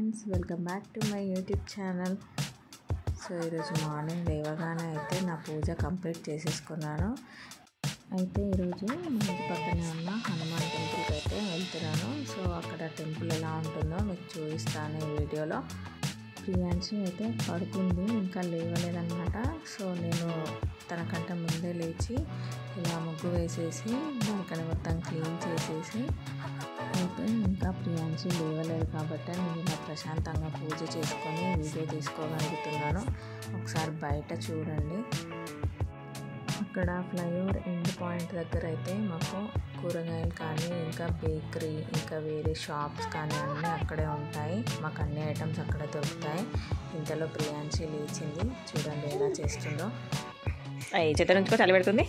Friends, welcome back to my YouTube channel. So ఈరోజు morning లేవగానే అయితే నా పూజ కంప్లీట్ చేసేసుకున్నాను. అయితే ఈరోజు మా ఇంటి పక్కనే ఉన్న హనుమాన్ టెంపుల్కి అయితే వెళ్తున్నాను. సో అక్కడ టెంపుల్ ఎలా ఉంటుందో మీకు చూపిస్తాను ఈ వీడియోలో. ప్రియాంశి అయితే పడుకుంది, ఇంకా లేవలేదన్నమాట. సో నేను తనకంటే ముందే లేచి ఇలా ముగ్గు వేసేసి బాల్కనీ మొత్తం క్లీన్ చేసేసి అయితే ఇంకా ప్రియాంశి లేవలేదు కాబట్టి నేను ఇలా ప్రశాంతంగా పూజ చేసుకొని వీడియో తీసుకోగలుగుతున్నాను. ఒకసారి బయట చూడండి, అక్కడ ఫ్లైఓవర్ ఎండ్ పాయింట్ దగ్గర అయితే మాకు కూరగాయలు కానీ ఇంకా బేకరీ ఇంకా వేరే షాప్స్ కానీ అన్నీ అక్కడే ఉంటాయి. మాకు అన్ని ఐటమ్స్ అక్కడే దొరుకుతాయి. ఇంతలో ప్రియాంశి లేచింది, చూడండి ఎలా చేస్తుందో. చేత నుంచుకో, చలి పెడుతుంది.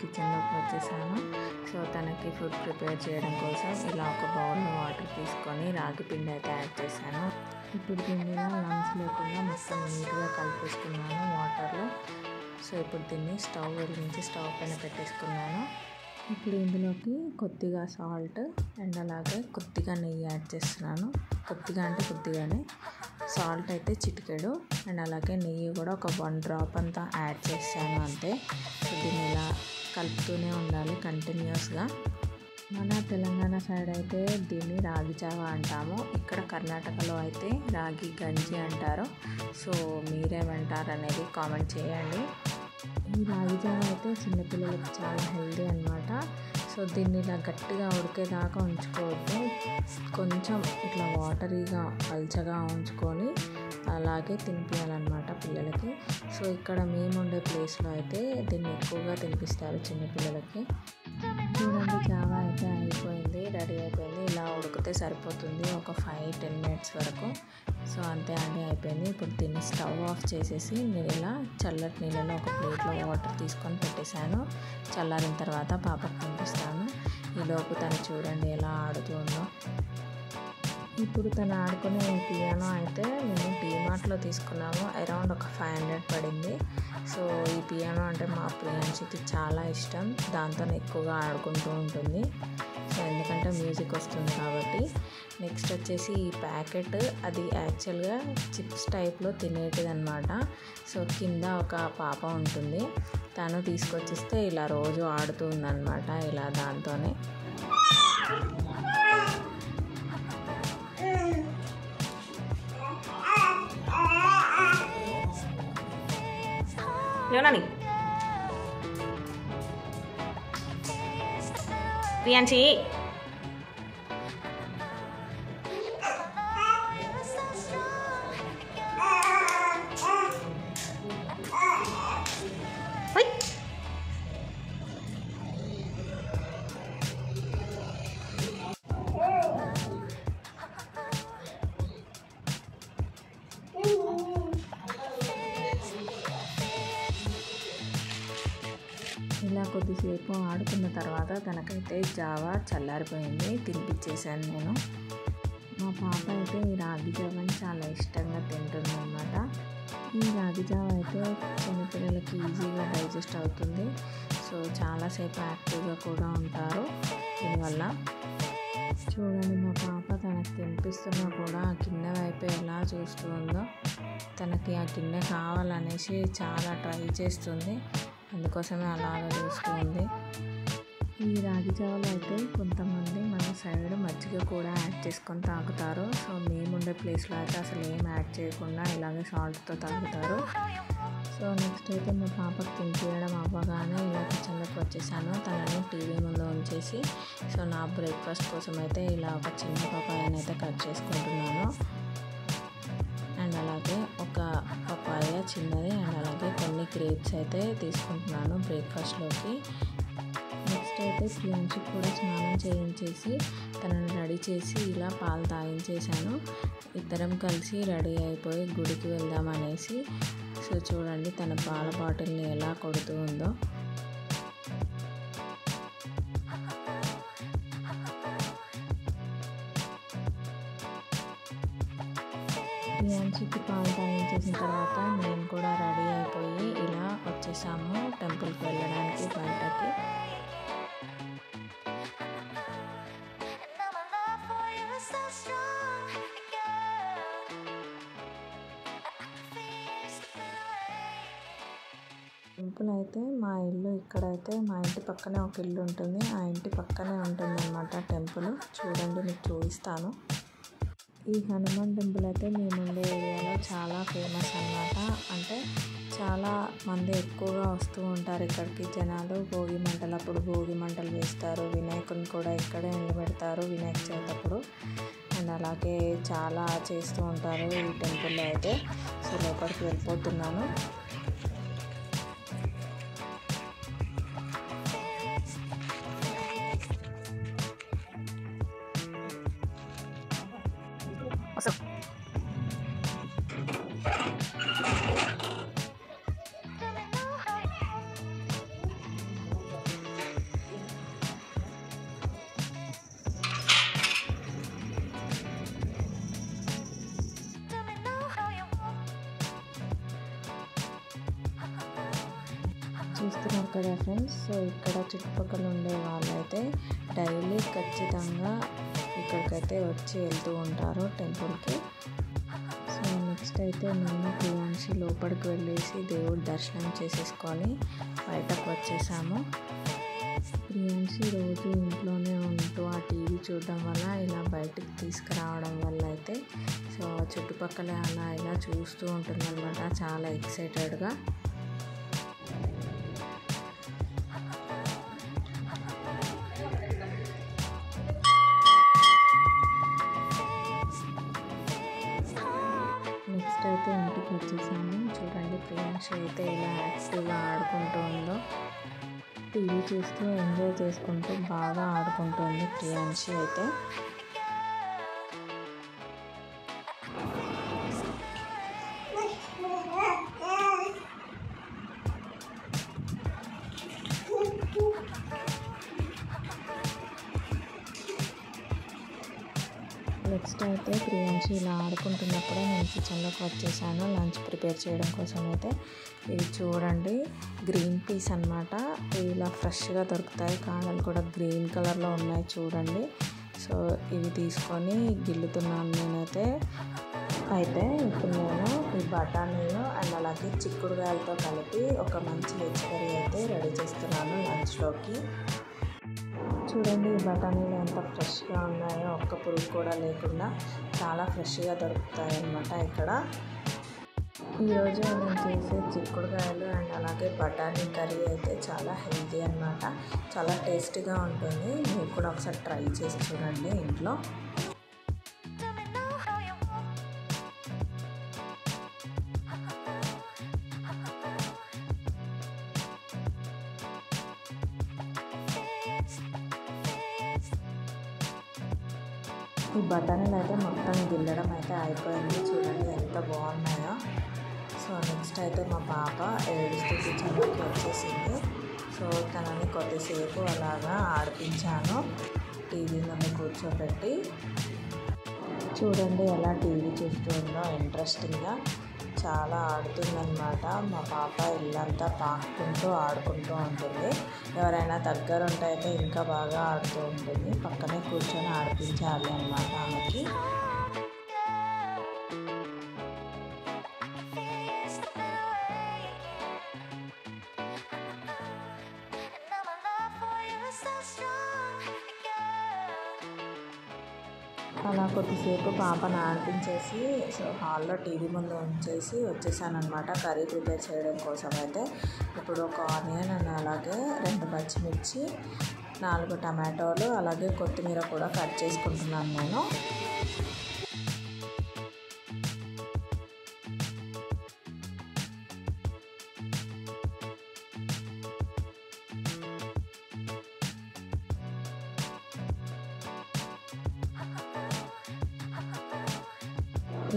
కిచెన్లోకి వచ్చేసాను. సో తనకి ఫుడ్ ప్రిపేర్ చేయడం కోసం ఇలా ఒక బౌల్లో వాటర్ తీసుకొని రాగి పిండి అయితే యాడ్ చేశాను. ఇప్పుడు దీనిలో లంగ్స్ లేకుండా మొత్తం నీట్గా కలిపేసుకున్నాను వాటర్లో. సో ఇప్పుడు దీన్ని స్టవ్ వెలిగించి స్టవ్ పైన పెట్టేసుకున్నాను. ఇప్పుడు ఇందులోకి కొద్దిగా సాల్ట్ అండ్ అలాగే కొద్దిగా నెయ్యి యాడ్ చేస్తున్నాను. కొద్దిగా అంటే కొద్దిగానే, సాల్ట్ అయితే చిటికెడు అండ్ అలాగే నెయ్యి కూడా ఒక 1 డ్రాప్ అంతా యాడ్ చేశాను అంతే. సో దీన్ని ఇలా కలుపుతూనే ఉండాలి కంటిన్యూస్గా. మన తెలంగాణ సైడ్ అయితే దీన్ని రాగి జావ అంటాము, ఇక్కడ కర్ణాటకలో అయితే రాగి గంజి అంటారు. సో మీరేమంటారు అనేది కామెంట్ చేయండి. ఈ రాగి జావ అయితే చిన్నపిల్లలకి చాలా హెల్దీ అన్నమాట. సో దీన్ని ఇలా గట్టిగా ఉడికేదాకా ఉంచుకోవద్దు, కొంచెం ఇట్లా వాటరీగా పల్చగా ఉంచుకొని అలాగే తినిపించాలన్నమాట పిల్లలకి. సో ఇక్కడ మేము ఉండే ప్లేస్లో అయితే దీన్ని ఎక్కువగా తినిపిస్తారు చిన్నపిల్లలకి. చూడండి, జావా అయితే అయిపోయింది, రెడీ అయిపోయింది. ఇలా ఉడికితే సరిపోతుంది ఒక 5-10 మినిట్స్ వరకు. సో అంతే అండి, అయిపోయింది. ఇప్పుడు దీన్ని స్టవ్ ఆఫ్ చేసేసి నేను ఇలా చల్లటి నీళ్ళలో ఒక ప్లేట్లో వాటర్ తీసుకొని పెట్టేశాను. చల్లారిన తర్వాత పాపకు పంపిస్తాను. ఈలోపు తను చూడండి ఎలా ఆడుతుందో. ఇప్పుడు తను ఆడుకునే పియానో అయితే మేము డీమార్ట్లో తీసుకున్నాము. అరౌండ్ ఒక 500 పడింది. సో ఈ పియానో అంటే మా ప్రియాంశికి చాలా ఇష్టం, దాంతో ఎక్కువగా ఆడుకుంటూ ఉంటుంది. సో ఎందుకంటే మ్యూజిక్ వస్తుంది కాబట్టి. నెక్స్ట్ వచ్చేసి ఈ ప్యాకెట్, అది యాక్చువల్గా చిప్స్ టైప్లో తినేటిది అనమాట. సో కింద ఒక పాప ఉంటుంది, తను తీసుకొచ్చిస్తే ఇలా రోజు ఆడుతుందన్నమాట ఇలా దాంతోనే. లేవనాని ప్రియాంశి, ఇలా కొద్దిసేపు ఆడుకున్న తర్వాత తనకైతే జావా చల్లారిపోయింది, తినిపించేశాను నేను. మా పాప అయితే ఈ రాగి జావని చాలా ఇష్టంగా తింటుంది అన్నమాట. ఈ రాగి జావ అయితే చిన్నపిల్లలకి ఈజీగా డైజెస్ట్ అవుతుంది. సో చాలాసేపు యాక్టివ్గా కూడా ఉంటారు దీనివల్ల. చూడండి, మా పాప తనకు తినిపిస్తున్నా కూడా ఆ గిన్నె వైపు ఎలా చూస్తుందో. తనకి ఆ గిన్నె కావాలనేసి చాలా ట్రై చేస్తుంది, అందుకోసమే అలాగా చూస్తుంది. ఈ రాగి జావలో అయితే కొంతమంది మన సైడ్ మజ్జిగ కూడా యాడ్ చేసుకొని తాగుతారు. సో మేముండే ప్లేస్లో అయితే అసలు ఏం యాడ్ చేయకుండా ఇలాగే సాల్ట్తో తాగుతారు. సో నెక్స్ట్ అయితే మా పాపకు తినిపించడం అవ్వగానే ఇలా కిచెన్లోకి వచ్చేసాను. తనని టీవీ ముందు ఉంచేసి సో నా బ్రేక్ఫాస్ట్ కోసం అయితే ఇలా ఒక చిన్న పపాయాని అయితే కట్ చేసుకుంటున్నాను. అండ్ అలాగే ఒక పపాయ చిన్నది అండ్ అలాగే కొన్ని గ్రేప్స్ అయితే తీసుకుంటున్నాను బ్రేక్ఫాస్ట్లోకి. నెక్స్ట్ అయితే ప్రియాంశకి కూడా స్నానం చేయించేసి తనని రెడీ చేసి ఇలా పాలు తాగించేసాను. ఇద్దరం కలిసి రెడీ అయిపోయి గుడికి వెళ్దాం అనేసి. సో చూడండి తన పాల బాటిల్ని ఎలా కొడుతూ ఉందో. ప్రియాంశకి పాలు తాగించేసిన తర్వాత మేము కూడా రెడీ అయిపోయి ఇలా వచ్చేసాము టెంపుల్కి వెళ్ళడానికి బయటకి. టెంపుల్ అయితే మా ఇల్లు ఇక్కడైతే మా ఇంటి పక్కనే ఒక ఇల్లు ఉంటుంది. ఆ ఇంటి పక్కనే ఉంటుంది అన్నమాట టెంపుల్. చూడండి మీకు చూపిస్తాను. ఈ హనుమాన్ టెంపుల్ అయితే మేముండే ఏరియాలో చాలా ఫేమస్ అన్నమాట. అంటే చాలా మంది ఎక్కువగా వస్తూ ఉంటారు ఇక్కడికి జనాలు. భోగి మంటలప్పుడు భోగి మంటలు వేస్తారు. వినాయకుని కూడా ఇక్కడే నిలబెడతారు వినాయక చవితి అప్పుడు. అండ్ అలాగే చాలా చేస్తూ ఉంటారు ఈ టెంపుల్లో అయితే. సో లోపలికి వెళ్ళిపోతున్నాను. చూస్తున్నారు కదా ఫ్రెండ్స్. సో ఇక్కడ చుట్టుపక్కల ఉండే వాళ్ళైతే డైలీ ఖచ్చితంగా ఇక్కడికైతే వచ్చి వెళ్తూ ఉంటారు టెంపుల్కి. సో నెక్స్ట్ అయితే మేము ప్రియాంశి లోపలికి వెళ్ళేసి దేవుడి దర్శనం చేసేసుకొని బయటకు వచ్చేసాము. ప్రియాంశి రోజు ఇంట్లోనే ఉంటూ ఆ టీవీ చూడడం వల్ల ఇలా బయటికి తీసుకురావడం వల్ల అయితే సో చుట్టుపక్కల అలా ఇలా చూస్తూ ఉంటుందన్నమాట చాలా ఎక్సైటెడ్గా. నెక్స్ట్ అయితే ఇంటికి వచ్చేసాము. చూడండి ప్రియాంశి అయితే ఇలా యాక్టివ్గా ఆడుకుంటూ ఉందో. టీవీ చూస్తూ ఎంజాయ్ చేసుకుంటూ బాగా ఆడుకుంటుంది ప్రియాంశి అయితే. నెక్స్ట్ అయితే ప్రియాంశి ఇలా ఆడుకుంటున్నప్పుడే నేను కిచెన్లోకి వచ్చేసాను లంచ్ ప్రిపేర్ చేయడం కోసం అయితే. ఇవి చూడండి గ్రీన్ పీస్ అన్నమాట. ఇలా ఫ్రెష్గా దొరుకుతాయి. కాడలు కూడా గ్రీన్ కలర్లో ఉన్నాయి చూడండి. సో ఇవి తీసుకొని గిల్లుతున్నాను నేనైతే. అయితే ఇప్పుడు నేను ఈ బఠానీలు అండ్ అలాగే చిక్కుడుకాయలతో కలిపి ఒక మంచి వెజ్ కర్రీ అయితే రెడీ చేస్తున్నాను లంచ్లోకి. చూడండి ఈ బఠానీలు ఎంత ఫ్రెష్గా ఉన్నాయో, ఒక్క పురుగు కూడా లేకుండా చాలా ఫ్రెష్గా దొరుకుతాయి అన్నమాట ఇక్కడ. ఈరోజు నేను చేసే చిక్కుడుకాయలు అండ్ అలాగే బఠానీ కర్రీ అయితే చాలా హెల్తీ అన్నమాట. చాలా టేస్టీగా ఉంటుంది. మీరు కూడా ఒకసారి ట్రై చేసి చూడండి ఇంట్లో. ఈ బఠానీలు అయితే మొత్తం గిల్లడం అయితే అయిపోయింది. చూడండి ఎంత బాగున్నాయో. సో నెక్స్ట్ అయితే మా పాప ఏడుస్తూ కిచెన్లోకి వచ్చేసింది. సో తనని కొద్దిసేపు అలాగా ఆడిపించాను టీవీ ముందు కూర్చోబెట్టి. చూడండి ఎలా టీవీ చూస్తుందో ఇంట్రెస్టింగ్గా చాలా ఆడుతుందన్నమాట. మా పాప ఇల్లంతా పాక్కుంటూ ఆడుకుంటూ ఉంటుంది. ఎవరైనా దగ్గర ఉంటే అయితే ఇంకా బాగా ఆడుతూ ఉంటుంది. పక్కనే కూర్చొని ఆడిపించాలి అన్నమాట ఆమెకి. అలా కొద్దిసేపు పాపను ఆడిపించేసి హాల్లో టీవీ ముందు ఉంచేసి వచ్చేసాను అనమాట కర్రీ ప్రిపేర్ చేయడం కోసం. అయితే ఇప్పుడు ఒక ఆనియన్ అండ్ అలాగే 2 పచ్చిమిర్చి, 4 టమాటోలు, అలాగే కొత్తిమీర కూడా కట్ చేసుకుంటున్నాను నేను.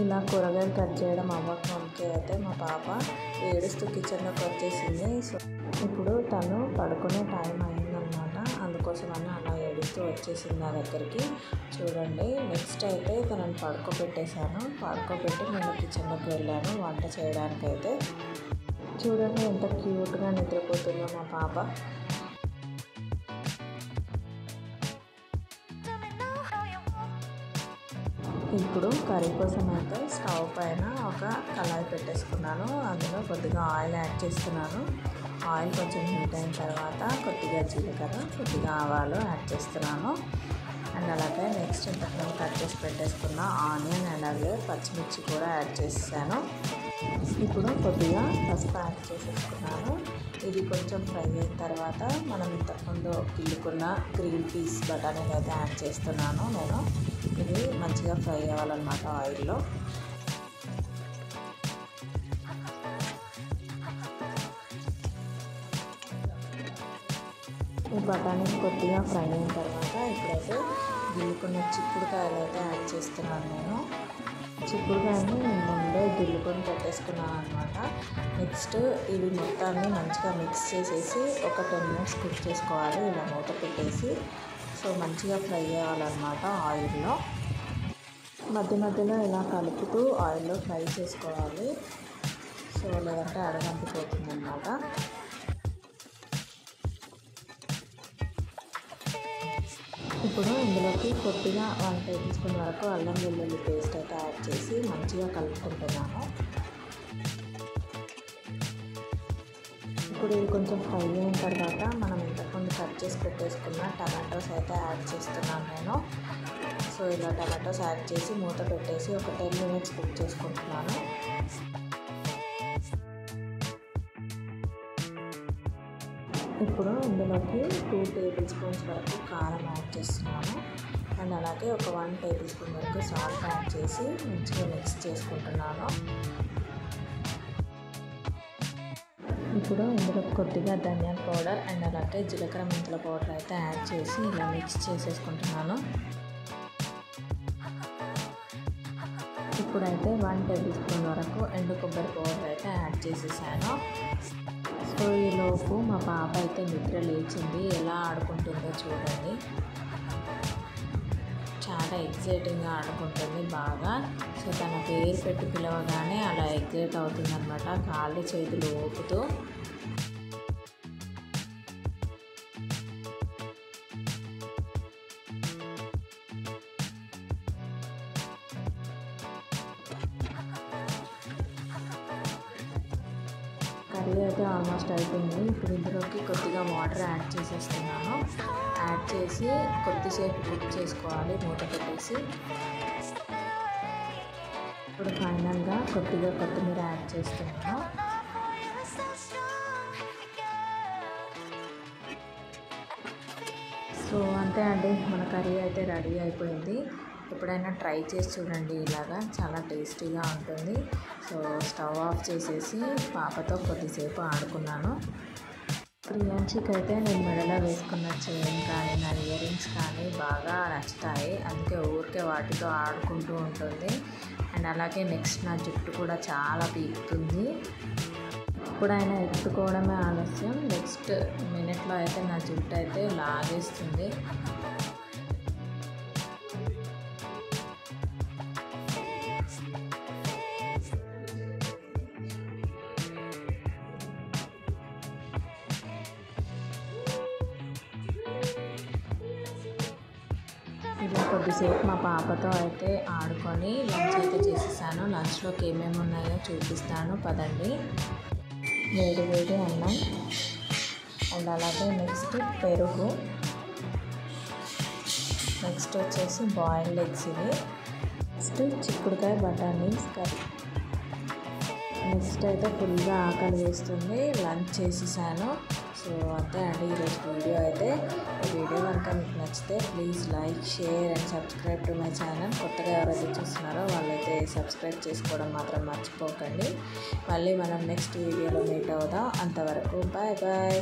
ఇలా కూరగాయలు కట్ చేయడం అవ్వకముందుకే అయితే మా పాప ఏడుస్తూ కిచెన్లోకి వచ్చేసింది. సో ఇప్పుడు తను పడుకునే టైం అయిందనమాట, అందుకోసమని అలా ఏడుస్తూ వచ్చేసింది నా దగ్గరికి. చూడండి, నెక్స్ట్ అయితే తనని పడుకోబెట్టేశాను. పడుకోబెట్టి నేను కిచెన్లోకి వెళ్ళాను వంట చేయడానికి. అయితే చూడండి ఎంత క్యూట్గా నిద్రపోతుందో మా పాప. ఇప్పుడు కర్రీ కోసం అయితే స్టవ్ పైన ఒక కళాయి పెట్టేసుకున్నాను. అందులో కొద్దిగా ఆయిల్ యాడ్ చేస్తున్నాను. ఆయిల్ కొంచెం హీట్ అయిన తర్వాత కొద్దిగా జీలకర్ర, కొద్దిగా ఆవాలు యాడ్ చేస్తున్నాను. అండ్ అలాగే నెక్స్ట్ ఇంతకుముందు కట్ చేసి పెట్టేసుకున్న ఆనియన్ అండ్ అలాగే పచ్చిమిర్చి కూడా యాడ్ చేసాను. ఇప్పుడు కొద్దిగా పసుపు యాడ్ చేసేసుకున్నాను. ఇది కొంచెం ఫ్రై అయిన తర్వాత మనం ఇంతకుముందు గిల్లుకున్న గ్రీన్ పీస్ బఠానీ అయితే యాడ్ చేస్తున్నాను నేను. ఇది మంచిగా ఫ్రై అవ్వాలన్నమాట ఆయిల్లో. ఈ బఠానీ కొద్దిగా ఫ్రై అయిన తర్వాత ఇప్పుడైతే గిల్లుకున్న చిక్కుడుకాయలు అయితే యాడ్ చేస్తున్నాను నేను. చిక్కుడుకాయని ముందే గిల్లుకొని పెట్టేసుకున్నాను అనమాట. నెక్స్ట్ ఇవి మొత్తాన్ని మంచిగా మిక్స్ చేసేసి ఒక 10 minutes కుక్ చేసుకోవాలి ఇలా మూత పెట్టేసి. సో మంచిగా ఫ్రై అవ్వాలన్నమాట ఆయిల్లో. మధ్య మధ్యలో ఇలా కలుపుతూ ఆయిల్లో ఫ్రై చేసుకోవాలి. సో లేదంటే అడగంటిపోతుంది అన్నమాట. ఇప్పుడు ఇందులోకి కొద్దిగా 1 టేబుల్ స్పూన్ వరకు అల్లం వెల్లుల్లి పేస్ట్ అయితే యాడ్ చేసి మంచిగా కలుపుకుంటున్నాను. ఇప్పుడు ఇది కొంచెం ఫ్రై అయిన తర్వాత మనం ఇంతకుముందు కట్ చేసి పెట్టేసుకున్న టమాటోస్ అయితే యాడ్ చేస్తున్నాను నేను. సో ఇలా టమాటోస్ యాడ్ చేసి మూత పెట్టేసి ఒక 10 minutes కుక్ చేసుకుంటున్నాను. ఇప్పుడు ఇందులోకి 2 టేబుల్ స్పూన్స్ వరకు కారం యాడ్ చేస్తున్నాను. అండ్ అలాగే ఒక 1 టేబుల్ స్పూన్ వరకు సాల్ట్ యాడ్ చేసి మంచిగా మిక్స్ చేసుకుంటున్నాను. ఇప్పుడు ఇందులో కొద్దిగా ధనియాల పౌడర్ అండ్ అలాగే జీలకర్ర మెంతుల పౌడర్ అయితే యాడ్ చేసి ఇలా మిక్స్ చేసేసుకుంటున్నాను. ఇప్పుడైతే 1 టేబుల్ స్పూన్ వరకు ఎండు కొబ్బరి పౌడర్ అయితే యాడ్ చేసేసాను. సో ఈలోపు మా పాప అయితే నిద్ర లేచింది. ఎలా ఆడుకుంటుందో చూడండి, చాలా ఎగ్జైటింగ్గా ఆడుకుంటుంది బాగా. సో తన పేరు పెట్టి పిలవగానే అలా ఎగ్జైట్ అవుతుంది అనమాట, కాళ్ళు చేతులు ఊపుతూ. కర్రీ అయితే ఆల్మోస్ట్ అయిపోయింది. ఇప్పుడు ఇందులోకి కొద్దిగా వాటర్ యాడ్ చేసేస్తున్నాను. యాడ్ చేసి కొద్దిసేపు కుక్ చేసుకోవాలి మూత పెట్టేసి. ఇప్పుడు ఫైనల్గా కొద్దిగా కొత్తిమీర యాడ్ చేస్తున్నాను. సో అంతే అండి, మన కర్రీ అయితే రెడీ అయిపోయింది. ఎప్పుడైనా ట్రై చేసి చూడండి, ఇలాగా చాలా టేస్టీగా ఉంటుంది. సో స్టవ్ ఆఫ్ చేసేసి పాపతో కొద్దిసేపు ఆడుకున్నాను. ప్రియాంశికి అయితే నేను మెడలో వేసుకున్న చైన్ కానీ నా ఇయర్ రింగ్స్ కానీ బాగా నచ్చుతాయి. అందుకే ఊరికే వాటితో ఆడుకుంటూ ఉంటుంది. అండ్ అలాగే నెక్స్ట్ నా జుట్టు కూడా చాలా పీకుతుంది. ఎప్పుడైనా ఎత్తుకోవడమే ఆలస్యం, నెక్స్ట్ మినిట్లో అయితే నా జుట్టు అయితే లాగేస్తుంది. ఇలా కొద్దిసేపు మా పాపతో అయితే ఆడుకొని లంచ్ అయితే చేసేసాను. లంచ్లోకి ఏమేమి ఉన్నాయో చూపిస్తాను పదండి. వేడి వేడి అన్నం అండ్ అలాగే నెక్స్ట్ పెరుగు నెక్స్ట్ వచ్చేసి బాయిల్డ్ ఎగ్స్ ఇవి. నెక్స్ట్ చిక్కుడుకాయ బఠానీస్ కర్రీ. నెక్స్ట్ అయితే ఫుల్గా ఆకలి వేస్తుంది, లంచ్ చేసేసాను. సో అంతే అండి ఈరోజు వీడియో అయితే. ఈ వీడియో కనుక మీకు నచ్చితే please like, share and subscribe to my channel. కొత్తగా ఎవరైతే చూస్తున్నారో వాళ్ళైతే సబ్స్క్రైబ్ చేసుకోవడం మాత్రం మర్చిపోకండి. మళ్ళీ మనం నెక్స్ట్ వీడియోలో మీట్ అవుదాం. అంతవరకు బాయ్ బాయ్.